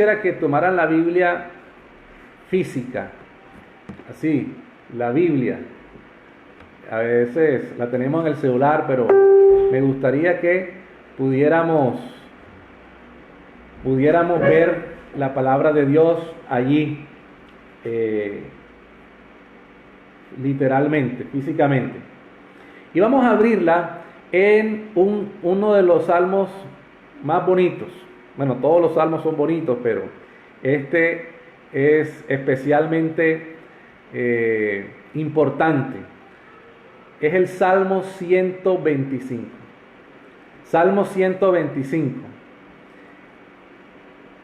quisiera que tomaran la Biblia física, así, la Biblia. A veces la tenemos en el celular, pero me gustaría que pudiéramos ver la palabra de Dios allí, literalmente, físicamente. Y vamos a abrirla en uno de los salmos más bonitos. Bueno, todos los salmos son bonitos, pero este es especialmente importante. Es el Salmo 125. Salmo 125.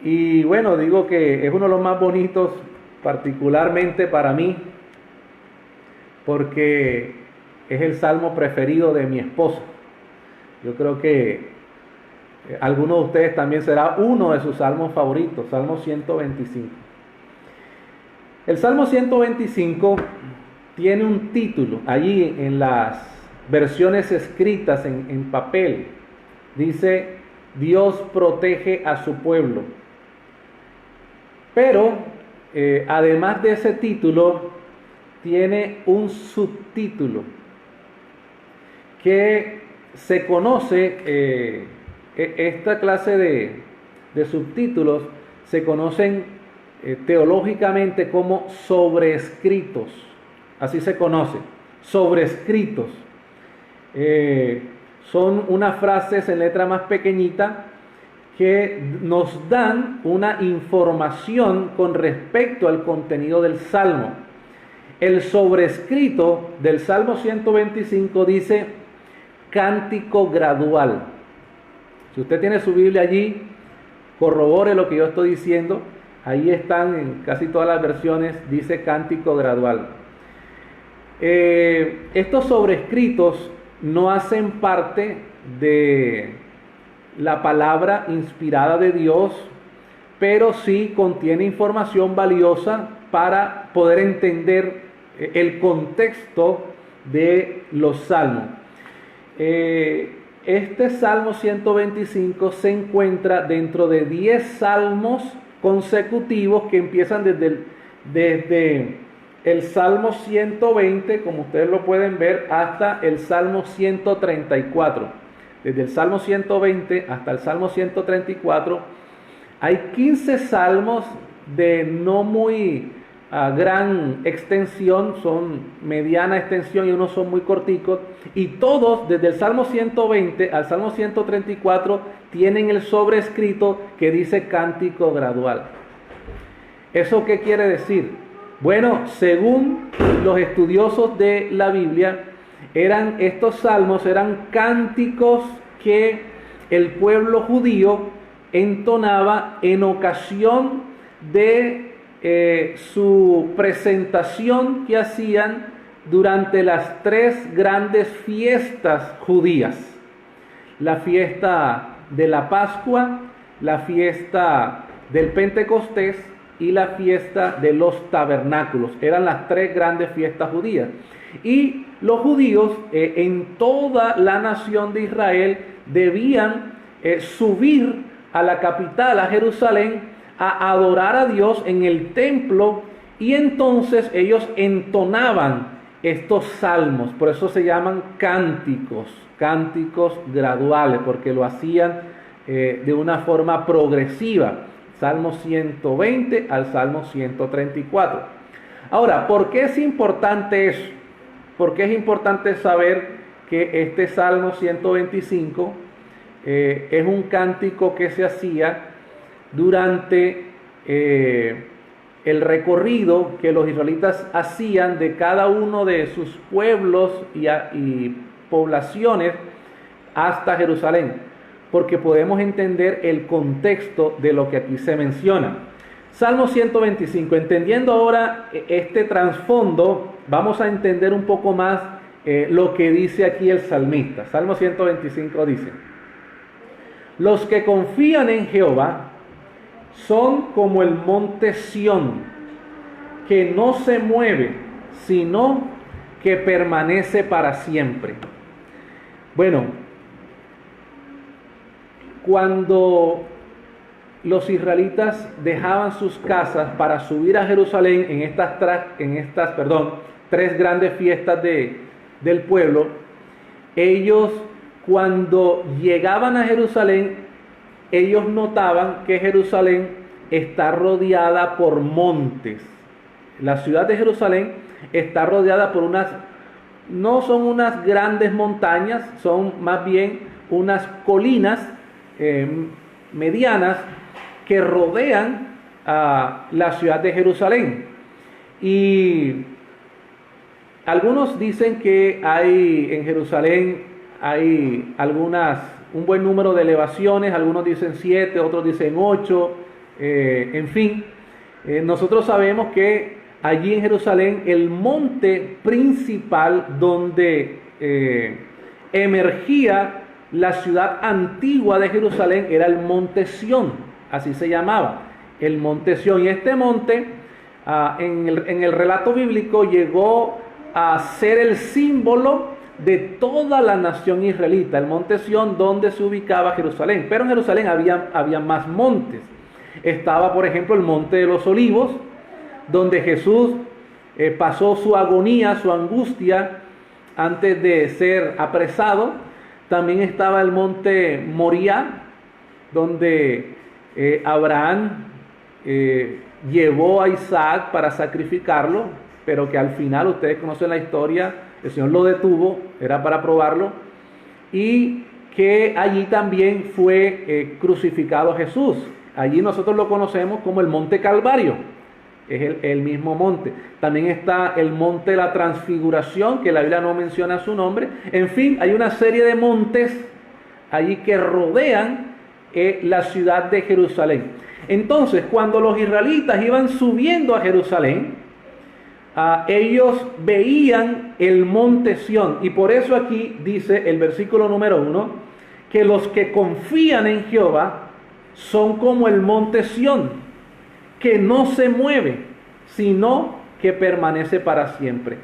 Y bueno, digo que es uno de los más bonitos, particularmente para mí, porque es el salmo preferido de mi esposa. Yo creo que alguno de ustedes también será uno de sus salmos favoritos, Salmo 125. El Salmo 125 tiene un título, allí en las versiones escritas en papel, dice: Dios protege a su pueblo. Pero, además de ese título, tiene un subtítulo que se conoce, esta clase de subtítulos se conocen teológicamente como sobrescritos, así se conoce, sobrescritos. Son unas frases en letra más pequeñita que nos dan una información con respecto al contenido del Salmo. El sobrescrito del Salmo 125 dice cántico gradual. Si usted tiene su Biblia allí, corrobore lo que yo estoy diciendo. Ahí están en casi todas las versiones, dice cántico gradual. Estos sobrescritos no hacen parte de la palabra inspirada de Dios, pero sí contiene información valiosa para poder entender el contexto de los salmos. Este Salmo 125 se encuentra dentro de 10 salmos consecutivos que empiezan desde el Salmo 120, como ustedes lo pueden ver, hasta el Salmo 134. Desde el Salmo 120 hasta el Salmo 134 hay 15 salmos de no muy gran extensión, son mediana extensión y unos son muy corticos, y todos desde el Salmo 120 al Salmo 134 tienen el sobrescrito que dice cántico gradual. ¿Eso qué quiere decir? Bueno, según los estudiosos de la Biblia, estos salmos eran cánticos que el pueblo judío entonaba en ocasión de su presentación que hacían durante las 3 grandes fiestas judías: la fiesta de la Pascua, la fiesta del Pentecostés y la fiesta de los tabernáculos. Eran las 3 grandes fiestas judías. Y los judíos en toda la nación de Israel debían subir a la capital, a Jerusalén, a adorar a Dios en el templo, y entonces ellos entonaban estos salmos. Por eso se llaman cánticos graduales, porque lo hacían de una forma progresiva. Salmo 120 al Salmo 134. Ahora, ¿por qué es importante eso? ¿Por qué es importante saber que este Salmo 125 es un cántico que se hacía durante el recorrido que los israelitas hacían de cada uno de sus pueblos y poblaciones hasta Jerusalén? Porque podemos entender el contexto de lo que aquí se menciona. Salmo 125, entendiendo ahora este trasfondo, vamos a entender un poco más lo que dice aquí el salmista. Salmo 125 dice: los que confían en Jehová son como el monte Sión, que no se mueve, sino que permanece para siempre. Bueno, cuando los israelitas dejaban sus casas para subir a Jerusalén en estas tres grandes fiestas del pueblo, ellos cuando llegaban a Jerusalén, ellos notaban que Jerusalén está rodeada por montes. La ciudad de Jerusalén está rodeada por no son unas grandes montañas, son más bien unas colinas medianas que rodean a la ciudad de Jerusalén. Y algunos dicen que en Jerusalén hay un buen número de elevaciones, algunos dicen 7, otros dicen 8, en fin. Nosotros sabemos que allí en Jerusalén el monte principal donde emergía la ciudad antigua de Jerusalén era el monte Sión, así se llamaba, el monte Sión. Y este monte en el relato bíblico llegó a ser el símbolo de toda la nación israelita, el monte Sión donde se ubicaba Jerusalén. Pero en Jerusalén había más montes. Estaba, por ejemplo, el monte de los Olivos, donde Jesús pasó su agonía, su angustia antes de ser apresado. También estaba el monte Moriah, donde Abraham llevó a Isaac para sacrificarlo, pero que al final, ustedes conocen la historia, el Señor lo detuvo, era para probarlo, y que allí también fue crucificado Jesús. Allí nosotros lo conocemos como el monte Calvario, es el mismo monte. También está el monte de la Transfiguración, que la Biblia no menciona su nombre. En fin, hay una serie de montes allí que rodean la ciudad de Jerusalén. Entonces, cuando los israelitas iban subiendo a Jerusalén, ellos veían el monte Sión. Y por eso aquí dice el versículo número 1, que los que confían en Jehová son como el monte Sión, que no se mueve, sino que permanece para siempre.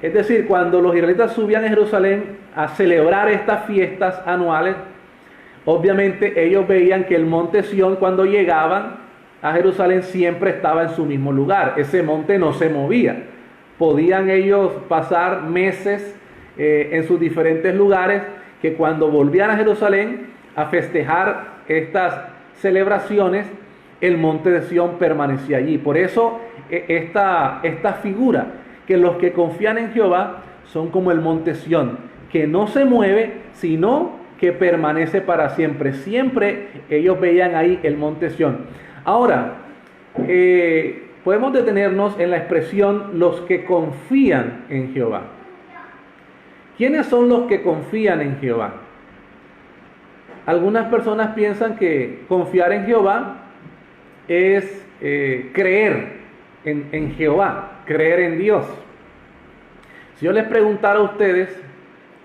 Es decir, cuando los israelitas subían a Jerusalén a celebrar estas fiestas anuales, obviamente ellos veían que el monte Sión, cuando llegaban a Jerusalén, siempre estaba en su mismo lugar. Ese monte no se movía. Podían ellos pasar meses en sus diferentes lugares, que cuando volvían a Jerusalén a festejar estas celebraciones, el monte de Sión permanecía allí. Por eso esta figura, que los que confían en Jehová son como el monte Sión, que no se mueve, sino que permanece para siempre. Siempre ellos veían ahí el monte Sión. Ahora, podemos detenernos en la expresión los que confían en Jehová. ¿Quiénes son los que confían en Jehová? Algunas personas piensan que confiar en Jehová es creer en Jehová, creer en Dios. Si yo les preguntara a ustedes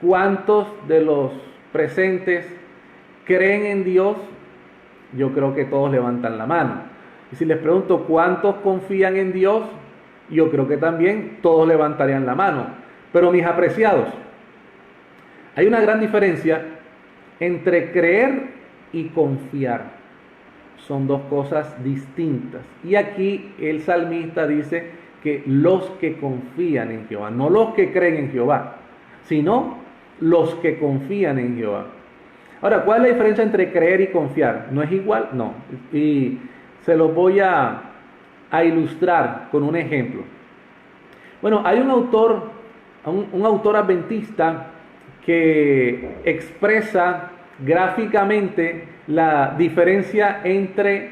cuántos de los presentes creen en Dios, yo creo que todos levantan la mano. Y si les pregunto cuántos confían en Dios, yo creo que también todos levantarían la mano. Pero mis apreciados, hay una gran diferencia entre creer y confiar. Son dos cosas distintas. Y aquí el salmista dice que los que confían en Jehová, no los que creen en Jehová, sino los que confían en Jehová. Ahora, ¿cuál es la diferencia entre creer y confiar? ¿No es igual? No. Y se lo voy a ilustrar con un ejemplo. Bueno, hay un autor adventista que expresa gráficamente la diferencia entre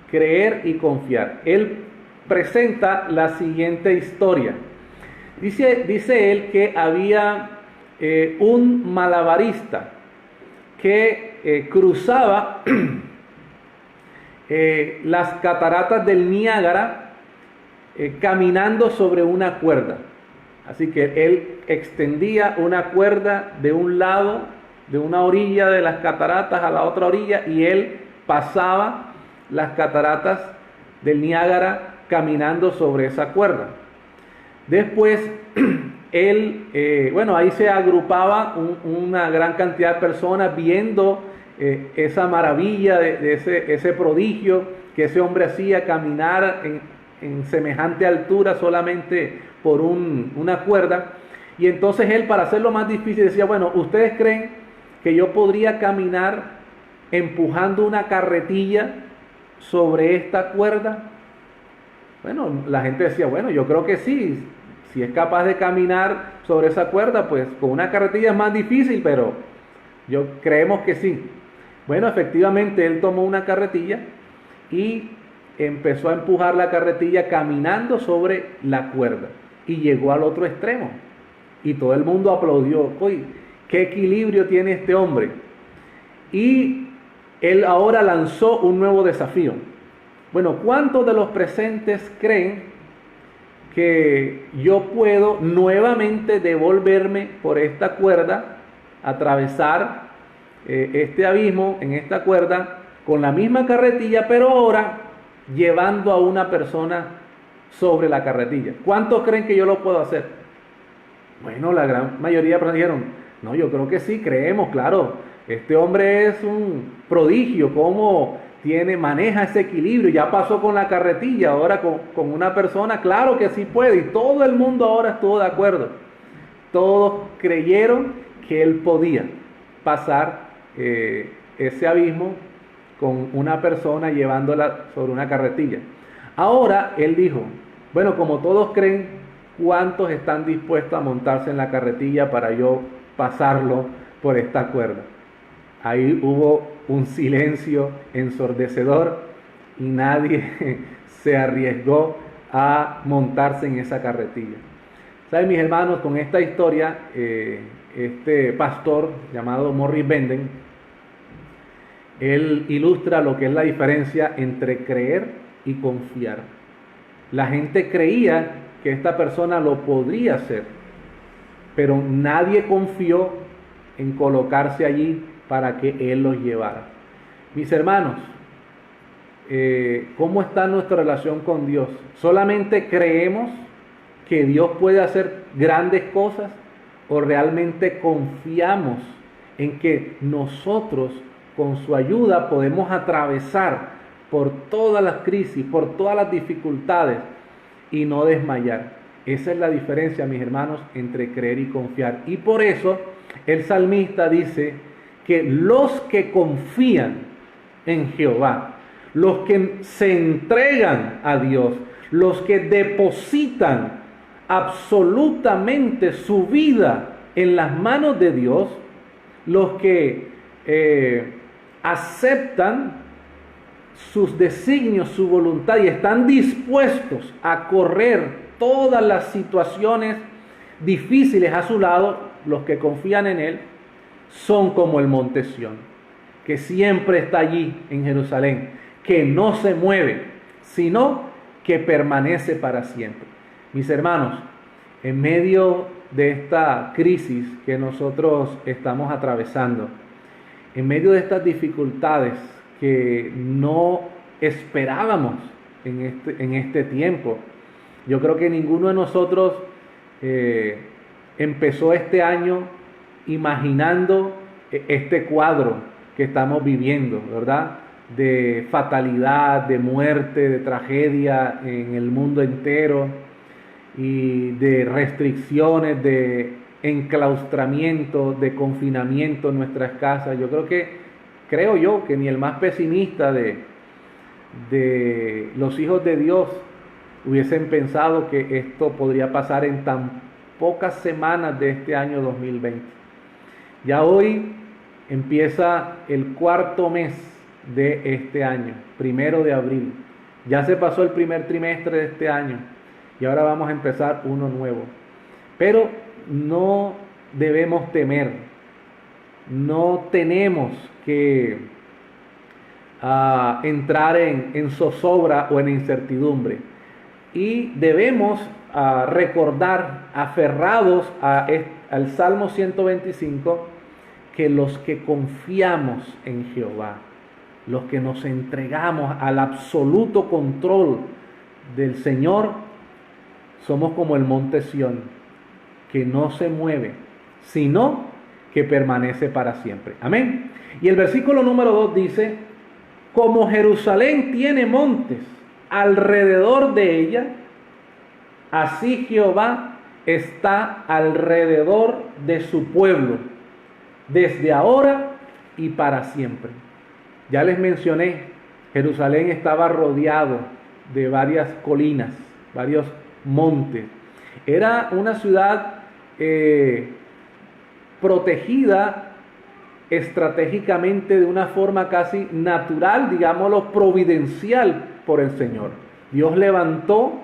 creer y confiar. Él presenta la siguiente historia. Dice él que había un malabarista que cruzaba las cataratas del Niágara caminando sobre una cuerda. Así que él extendía una cuerda de un lado, de una orilla de las cataratas a la otra orilla, y él pasaba las cataratas del Niágara caminando sobre esa cuerda. Después él, ahí se agrupaba una gran cantidad de personas viendo esa maravilla de ese prodigio que ese hombre hacía, caminar en semejante altura solamente por una cuerda. Y entonces él, para hacerlo más difícil, decía, bueno, ¿ustedes creen que yo podría caminar empujando una carretilla sobre esta cuerda? Bueno, la gente decía, bueno, yo creo que sí, si es capaz de caminar sobre esa cuerda, pues con una carretilla es más difícil, pero creemos que sí. Bueno, efectivamente él tomó una carretilla y empezó a empujar la carretilla caminando sobre la cuerda y llegó al otro extremo y todo el mundo aplaudió. Uy, qué equilibrio tiene este hombre. Y él ahora lanzó un nuevo desafío. Bueno, ¿cuántos de los presentes creen que yo puedo nuevamente devolverme por esta cuerda, atravesar este abismo en esta cuerda con la misma carretilla, pero ahora llevando a una persona sobre la carretilla? ¿Cuántos creen que yo lo puedo hacer? Bueno, la gran mayoría de personas dijeron, no, yo creo que sí, creemos, claro, este hombre es un prodigio, cómo maneja ese equilibrio, ya pasó con la carretilla, ahora con una persona, claro que sí puede, y todo el mundo ahora estuvo de acuerdo. Todos creyeron que él podía pasar ese abismo con una persona llevándola sobre una carretilla. Ahora él dijo, bueno, como todos creen, ¿cuántos están dispuestos a montarse en la carretilla para yo pasarlo por esta cuerda? Ahí hubo un silencio ensordecedor y nadie se arriesgó a montarse en esa carretilla. ¿Saben, mis hermanos? Con esta historia, este pastor llamado Morris Benden, él ilustra lo que es la diferencia entre creer y confiar. La gente creía que esta persona lo podría hacer, pero nadie confió en colocarse allí para que él los llevara. Mis hermanos, ¿cómo está nuestra relación con Dios? ¿Solamente creemos que Dios puede hacer grandes cosas o realmente confiamos en que nosotros con su ayuda podemos atravesar por todas las crisis, por todas las dificultades y no desmayar? Esa es la diferencia, mis hermanos, entre creer y confiar. Y por eso el salmista dice que los que confían en Jehová, los que se entregan a Dios, los que depositan absolutamente su vida en las manos de Dios, los que aceptan sus designios, su voluntad y están dispuestos a correr todas las situaciones difíciles a su lado, los que confían en Él, son como el monte Sión, que siempre está allí en Jerusalén, que no se mueve, sino que permanece para siempre. Mis hermanos, en medio de esta crisis que nosotros estamos atravesando, en medio de estas dificultades que no esperábamos en este tiempo, yo creo que ninguno de nosotros empezó este año imaginando este cuadro que estamos viviendo, ¿verdad? De fatalidad, de muerte, de tragedia en el mundo entero y de restricciones, de enclaustramiento, de confinamiento en nuestras casas. Creo yo que ni el más pesimista de los hijos de Dios hubiesen pensado que esto podría pasar en tan pocas semanas de este año 2020. Ya hoy empieza el cuarto mes de este año, 1 de abril. Ya se pasó el primer trimestre de este año y ahora vamos a empezar uno nuevo. Pero no debemos temer, no tenemos que entrar en zozobra o en incertidumbre. Y debemos recordar, aferrados al Salmo 125, que los que confiamos en Jehová, los que nos entregamos al absoluto control del Señor, somos como el monte Sión, que no se mueve, sino que permanece para siempre. Amén. Y el versículo número 2 dice, como Jerusalén tiene montes alrededor de ella, así Jehová está alrededor de su pueblo, desde ahora y para siempre. Ya les mencioné, Jerusalén estaba rodeado de varias colinas, varios montes. Era una ciudad protegida estratégicamente de una forma casi natural, digámoslo, providencial por el Señor. Dios levantó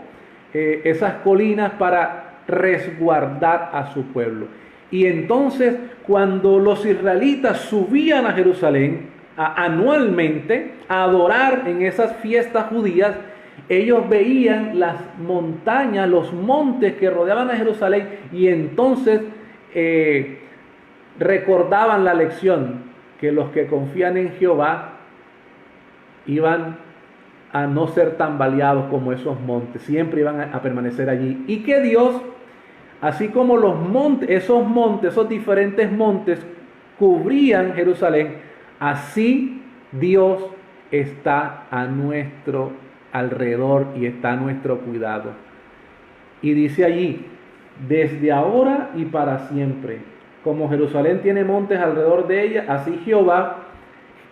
esas colinas para resguardar a su pueblo. Y entonces, cuando los israelitas subían a Jerusalén anualmente a adorar en esas fiestas judías, ellos veían las montañas, los montes que rodeaban a Jerusalén, y entonces recordaban la lección, que los que confían en Jehová iban a no ser tambaleados como esos montes, siempre iban a permanecer allí, y que Dios, así como los montes, esos diferentes montes cubrían Jerusalén, así Dios está a nuestro alrededor y está a nuestro cuidado. Y dice allí, desde ahora y para siempre, como Jerusalén tiene montes alrededor de ella, así Jehová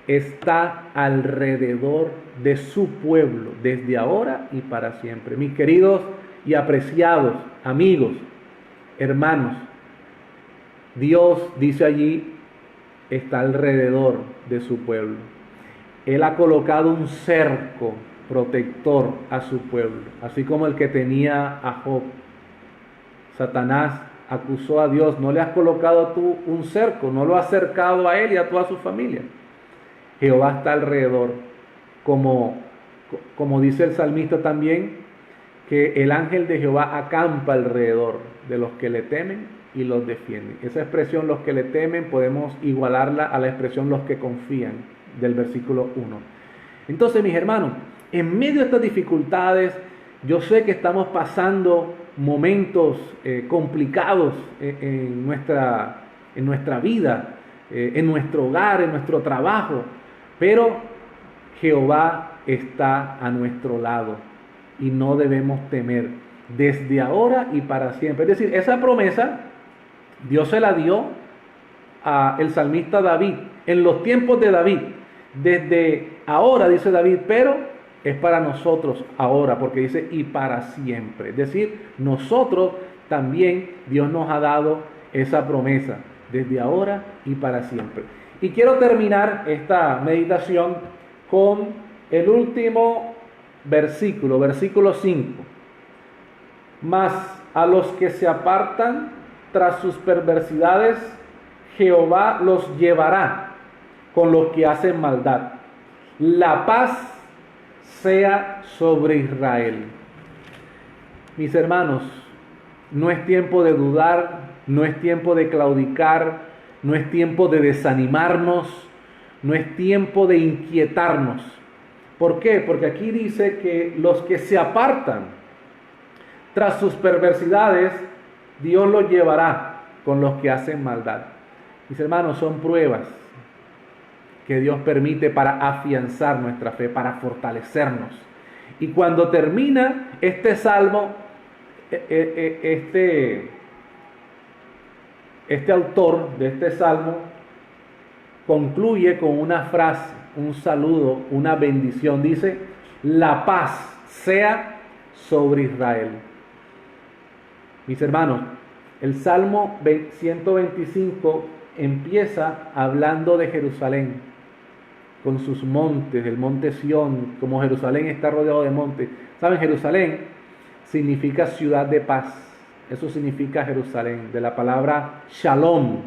está alrededor de su pueblo, desde ahora y para siempre. Mis queridos y apreciados amigos, hermanos, Dios, dice allí, está alrededor de su pueblo. Él ha colocado un cerco protector a su pueblo, así como el que tenía a Job. Satanás acusó a Dios, no le has colocado tú un cerco, no lo has cercado a él y a toda su familia. Jehová está alrededor, como dice el salmista también, que el ángel de Jehová acampa alrededor de los que le temen y los defienden. Esa expresión, los que le temen, podemos igualarla a la expresión los que confían, del versículo 1. Entonces, mis hermanos, en medio de estas dificultades, yo sé que estamos pasando momentos complicados en nuestra vida, en nuestro hogar, en nuestro trabajo, pero Jehová está a nuestro lado y no debemos temer, desde ahora y para siempre. Es decir, esa promesa Dios se la dio al salmista David, en los tiempos de David, desde ahora, dice David, pero es para nosotros ahora, porque dice y para siempre. Es decir, nosotros también, Dios nos ha dado esa promesa, desde ahora y para siempre. Y quiero terminar esta meditación con el último versículo, versículo 5. Mas a los que se apartan tras sus perversidades, Jehová los llevará con los que hacen maldad. La paz sea sobre Israel. Mis hermanos, no es tiempo de dudar, no es tiempo de claudicar, no es tiempo de desanimarnos, no es tiempo de inquietarnos. ¿Por qué? Porque aquí dice que los que se apartan tras sus perversidades, Dios los llevará con los que hacen maldad. Mis hermanos, son pruebas que Dios permite para afianzar nuestra fe, para fortalecernos. Y cuando termina este salmo, este autor de este salmo concluye con una frase, un saludo, una bendición. Dice, la paz sea sobre Israel. Mis hermanos, el Salmo 125 empieza hablando de Jerusalén, con sus montes, el monte Sión, como Jerusalén está rodeado de montes. ¿Saben? Jerusalén significa ciudad de paz. Eso significa Jerusalén, de la palabra Shalom.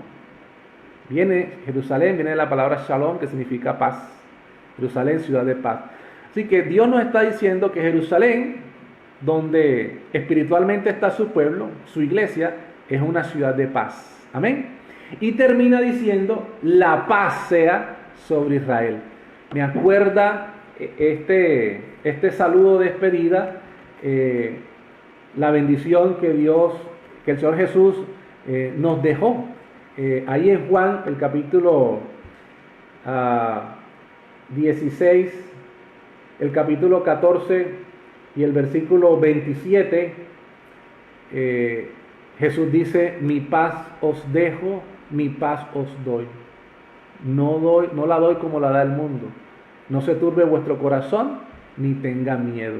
Jerusalén viene de la palabra Shalom, que significa paz. Jerusalén, ciudad de paz. Así que Dios nos está diciendo que Jerusalén, donde espiritualmente está su pueblo, su iglesia, es una ciudad de paz. Amén. Y termina diciendo, la paz sea sobre Israel. Me acuerda este saludo de despedida, la bendición que el Señor Jesús nos dejó ahí en Juan, el capítulo 16, el capítulo 14 y el versículo 27, Jesús dice: mi paz os dejo, mi paz os doy. No la doy como la da el mundo. No se turbe vuestro corazón, ni tenga miedo.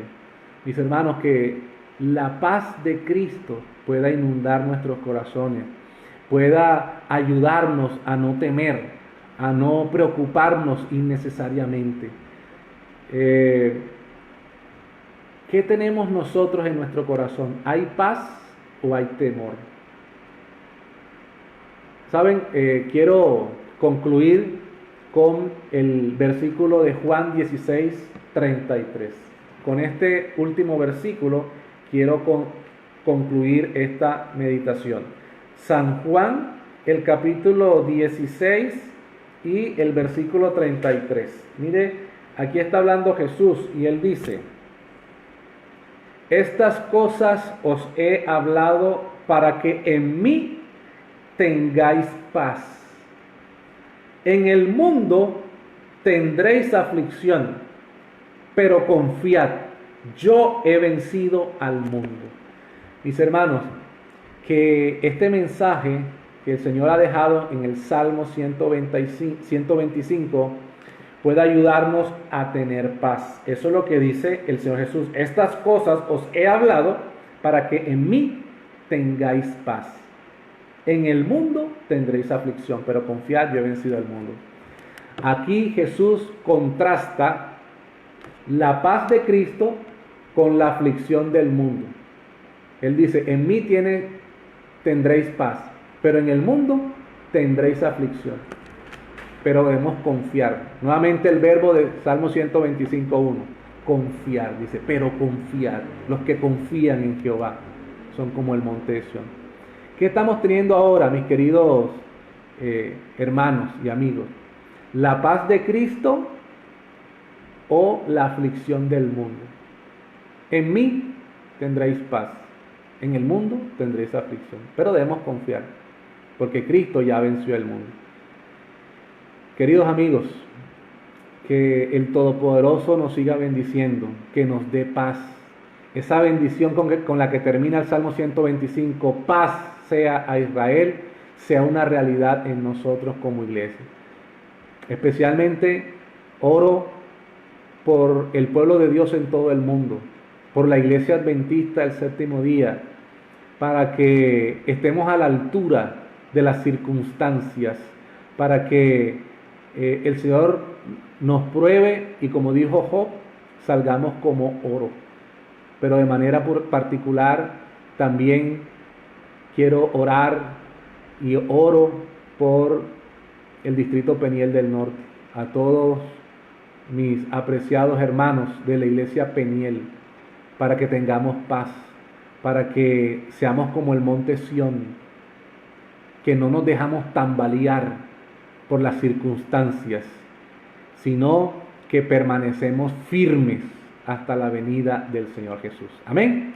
Mis hermanos, que la paz de Cristo pueda inundar nuestros corazones, pueda ayudarnos a no temer, a no preocuparnos innecesariamente. ¿Qué tenemos nosotros en nuestro corazón? ¿Hay paz o hay temor? Saben, quiero concluir con el versículo de Juan 16:33. Con este último versículo quiero concluir esta meditación. San Juan, el capítulo 16 y el versículo 33. Mire, aquí está hablando Jesús y él dice: estas cosas os he hablado para que en mí tengáis paz. En el mundo tendréis aflicción, pero confiad, yo he vencido al mundo. Mis hermanos, que este mensaje que el Señor ha dejado en el Salmo 125 pueda ayudarnos a tener paz. Eso es lo que dice el Señor Jesús. Estas cosas os he hablado para que en mí tengáis paz. En el mundo tendréis aflicción, pero confiad, yo he vencido al mundo. Aquí Jesús contrasta la paz de Cristo con la aflicción del mundo. Él dice: en mí tendréis paz, pero en el mundo tendréis aflicción. Pero debemos confiar. Nuevamente el verbo de Salmo 125:1, confiar. Dice, pero confiar. Los que confían en Jehová son como el monte de Sión. ¿Qué estamos teniendo ahora, mis queridos hermanos y amigos? ¿La paz de Cristo o la aflicción del mundo? En mí tendréis paz, en el mundo tendréis aflicción, pero debemos confiar, porque Cristo ya venció el mundo. Queridos amigos, que el Todopoderoso nos siga bendiciendo, que nos dé paz. Esa bendición con la que termina el Salmo 125, paz sea a Israel, sea una realidad en nosotros como iglesia. Especialmente oro por el pueblo de Dios en todo el mundo, por la iglesia adventista del séptimo día, para que estemos a la altura de las circunstancias, para que el Señor nos pruebe y, como dijo Job, salgamos como oro. Pero de manera particular también quiero orar y oro por el distrito Peniel del Norte, a todos mis apreciados hermanos de la iglesia Peniel, para que tengamos paz, para que seamos como el monte Sión, que no nos dejamos tambalear por las circunstancias, sino que permanecemos firmes hasta la venida del Señor Jesús. Amén.